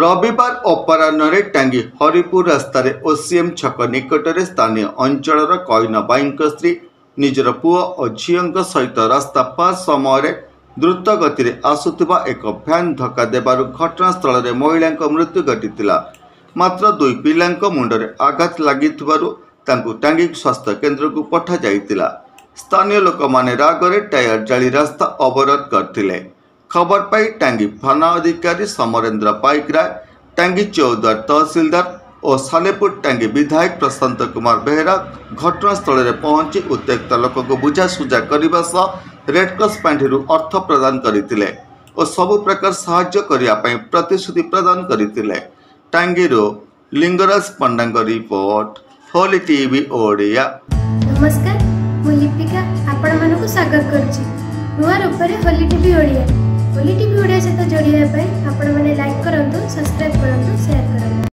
रविवार अपराह्न टांगी हरिपुर रास्तार ओसीएम छक निकटरे स्थानीय अंचल कईन बाई स्त्री निजर पुओ और झील सहित रास्ता पास समय द्रुत गति आसुवा एक भ्यान धक्का देबारु घटनास्थल में महिला मृत्यु घटी मात्र दुई पिला मुंडरे आघात लगी टांगी स्वास्थ्य केन्द्र को पठा जाइतिला। स्थानीय लोक माने रागरे टायर जाली रास्ता अवरोध करथिले। खबर पाई टांगी थाना अधिकारी समरेन्द्र पाइकराय, टांगी चौद्वार तहसीलदार और सालेपुर टांगी विधायक प्रशांत कुमार बेहेरा घटनास्थल में पहुंची उत्त्यक्त लोक को बुझासुझा करने सह रेडक्रॉस पांठिरू अर्थ प्रदान करथिले और सबु प्रकार सहाय्य करिया पई प्रतिश्रुति प्रदान करथिले। टांगीरो लिंगराज पंडांग रिपोर्ट, होली टीवी ओडिया। नमस्कार, मु लिपिका आपण मानकु स्वागत करछि नुआ रूपरे होली टीवी ओडिया। होली टीवी ओडिया सहित जोड़िया आपण माने लाइक करंतु, सब्सक्राइब करंतु, शेयर करंतु।